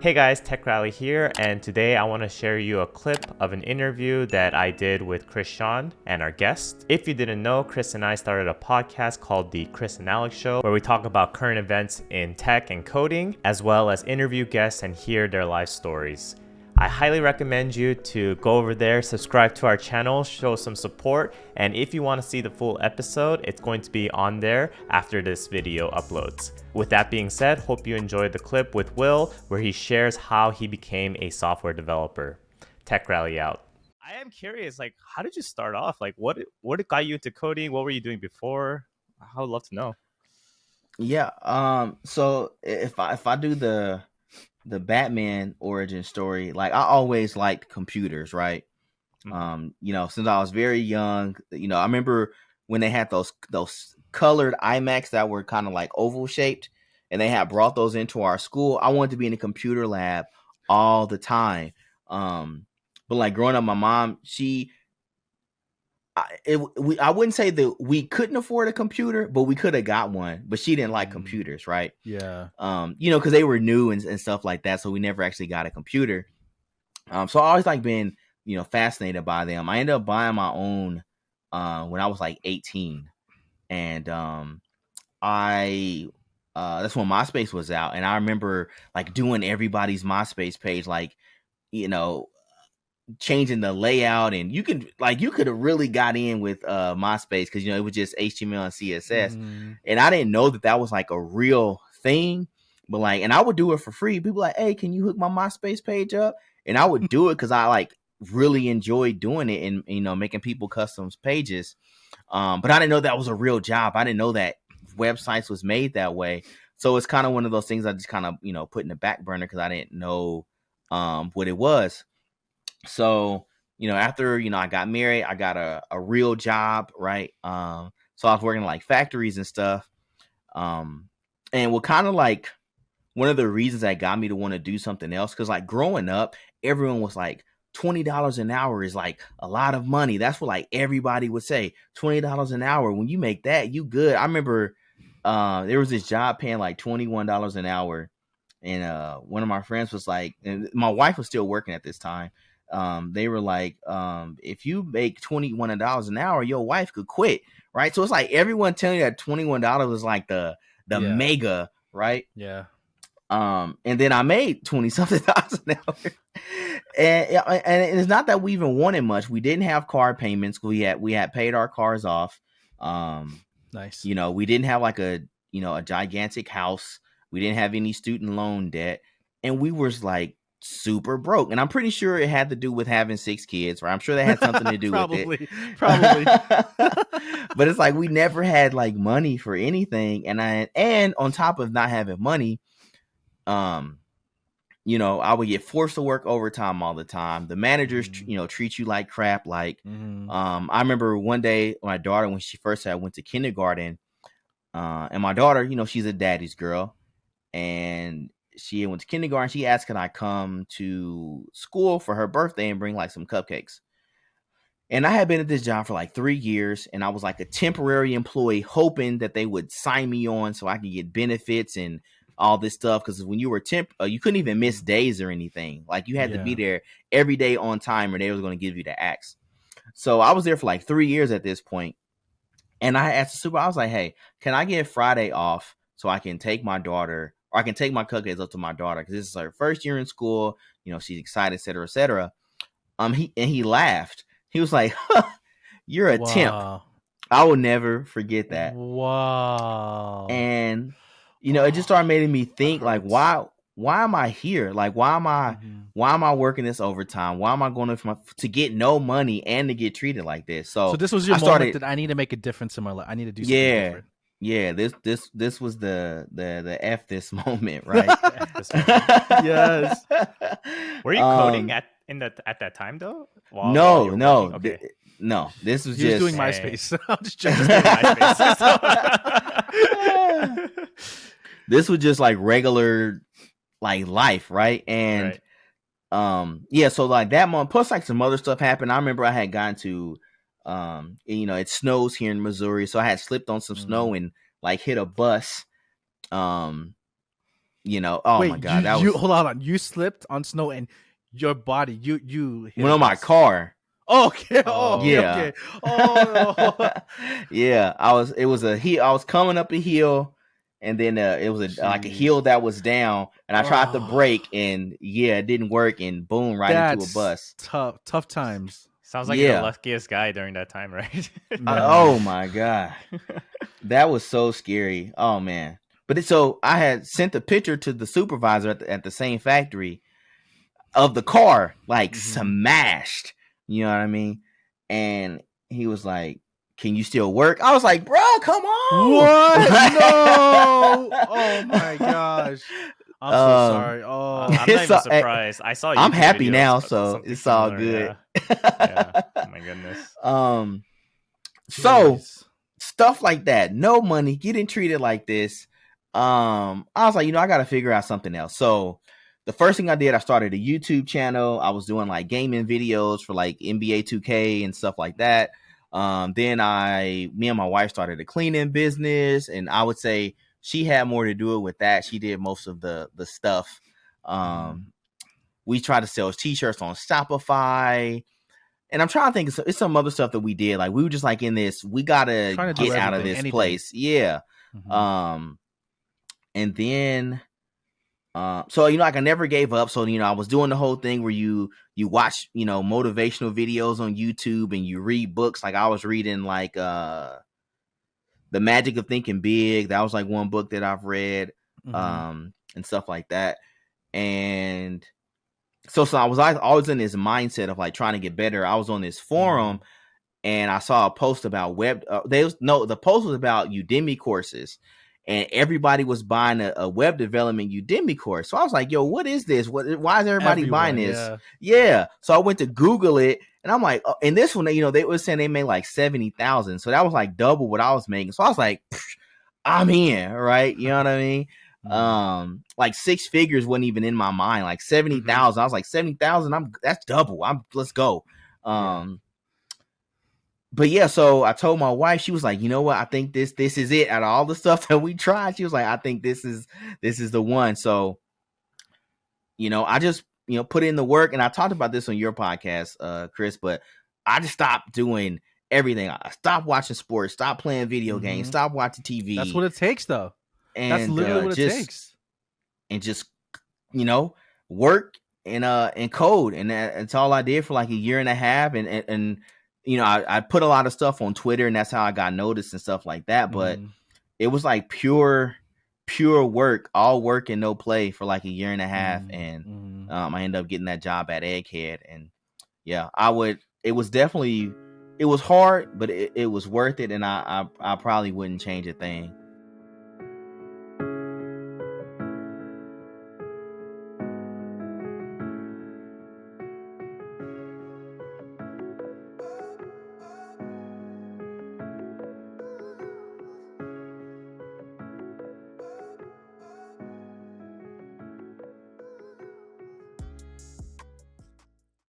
Hey guys, Tech Rally here, and today I want to share you a clip of an interview that I did with Chris Sean and our guest. If you didn't know, Chris and I started a podcast called The Chris and Alex Show, where we talk about current events in tech and coding, as well as interview guests and hear their life stories. I highly recommend you to go over there, subscribe to our channel, show some support, and if you want to see the full episode, it's going to be on there after this video uploads. With that being said, hope you enjoyed the clip with Will, where he shares how he became a software developer. Tech Rally out. I am curious, how did you start off? What got you into coding? What were you doing before? I would love to know. Yeah. So if I do the Batman origin story, I always liked computers, right? Mm-hmm. Since I was very young, I remember when they had those colored iMacs that were kind of like oval shaped, and they had brought those into our school. I wanted to be in a computer lab all the time. But growing up, my mom, I wouldn't say that we couldn't afford a computer, but we could have got one. But she didn't like computers, right? Yeah. Because they were new and stuff like that, so we never actually got a computer. So I always been fascinated by them. I ended up buying my own when I was 18, and I that's when MySpace was out, and I remember doing everybody's MySpace page, changing the layout, and you could have really got in with MySpace because it was just HTML and CSS, and I didn't know that was a real thing, but and I would do it for free. People hey, can you hook my MySpace page up? And I would do it because I really enjoyed doing it and making people custom pages. But I didn't know that was a real job. I didn't know that websites was made that way. So it's kind of one of those things I just kind of put in the back burner because I didn't know what it was. So, after, I got married, I got a real job, right? So I was working factories and stuff. And what kind of one of the reasons that got me to want to do something else, because growing up, everyone was $20 an hour is a lot of money. That's what everybody would say. $20 an hour. When you make that, you good. I remember there was this job paying $21 an hour. And one of my friends was and my wife was still working at this time. They were if you make $21 an hour, your wife could quit, right? So it's everyone telling you that $21 was the mega, right? Yeah. And then I made 20 something thousand an hour. And it's not that we even wanted much. We didn't have car payments. We had paid our cars off. Nice. We didn't have a gigantic house. We didn't have any student loan debt, and we were super broke. And I'm pretty sure it had to do with having 6 kids, right? I'm sure that had something to do with it. Probably. But it's we never had money for anything. And on top of not having money, I would get forced to work overtime all the time. The managers, treat you like crap. I remember one day my daughter, when she first went to kindergarten, and my daughter, she's a daddy's girl, and she went to kindergarten. She asked, can I come to school for her birthday and bring some cupcakes? And I had been at this job for 3 years, and I was a temporary employee, hoping that they would sign me on so I could get benefits and all this stuff. Because when you were temp, you couldn't even miss days or anything. You had to be there every day on time, or they was going to give you the axe. So I was there for 3 years at this point. And I asked the supervisor, I was hey, can I get Friday off so I can take my daughter, or I can take my cupcakes up to my daughter, because this is her first year in school. She's excited, et cetera, et cetera. He laughed. He was you're a temp. I will never forget that. Wow. And it just started making me think why am I here? Why am I working this overtime? Why am I going to get no money and to get treated like this? So this was your moment that I need to make a difference in my life. I need to do something different. Yeah, this was the F this moment, right? Yes. Were you coding at that time though? No. Okay. No, this was just doing MySpace. I'm just doing MySpace. This was just regular life, right? And so that month, plus some other stuff happened. I remember I had gotten to it snows here in Missouri, so I had slipped on some snow and hit a bus. Oh Wait, my God, that you was hold on. You slipped on snow and your body, you hit went a on my bus. car. Oh, okay. Oh, Oh. okay. Yeah. Okay. Oh. Yeah, it was a hill. I was coming up a hill, and then it was like a Jeez. hill that was down, and I tried to Oh. brake, and it didn't work, and boom, right into a That's bus. tough times. Sounds like you're the Yeah. luckiest guy during that time, right? Man. Oh my God, that was so scary. Oh man. But so I had sent a picture to the supervisor at the same factory of the car, like smashed. You know what I mean? And he was like, "Can you still work?" I was like, "Bro, come on!" What? No! Oh my gosh! I'm so sorry. Oh, I'm not even surprised. I saw. I'm YouTube happy videos now, of so something it's all similar, good. Yeah. Oh my goodness. So jeez. stuff like that, no money, getting treated like this. I was like, I got to figure out something else. So the first thing I did, I started a YouTube channel. I was doing like gaming videos for like NBA 2K and stuff like that. Then me and my wife started a cleaning business, and I would say she had more to do it with that. She did most of the stuff. We tried to sell t-shirts on Shopify. And I'm trying to think, it's some other stuff that we did. Like we were just like in this, we gotta get out of this place. Yeah. And then so like I never gave up. So I was doing the whole thing where you watch motivational videos on YouTube and you read books. Like I was reading like The Magic of Thinking Big. That was like one book that I've read, and stuff like that. And so I was always in this mindset of like trying to get better. I was on this forum and I saw a post about the post was about Udemy courses, and everybody was buying a web development Udemy course. So I was like, yo, what is this? Why is everybody buying this? Yeah. So I went to Google it, and I'm like, and this one, they were saying they made like 70,000. So that was like double what I was making. So I was like, I'm in, right? You know what I mean? Like 6 figures wasn't even in my mind. Like 70,000. I was like, 70,000, that's double. Let's go. But yeah, so I told my wife, she was like, you know what? I think this is it. Out of all the stuff that we tried, she was like, I think this is the one. So, I just, put in the work, and I talked about this on your podcast, Chris, but I just stopped doing everything. I stopped watching sports, stopped playing video games, stopped watching TV. That's what it takes, though. And that's literally what it takes. And just, work and code. And that's all I did for like a year and a half. And I put a lot of stuff on Twitter, and that's how I got noticed and stuff like that. But it was like pure work, all work and no play for like a year and a half. And I ended up getting that job at Egghead. And yeah, it was hard, but it was worth it. And I probably wouldn't change a thing.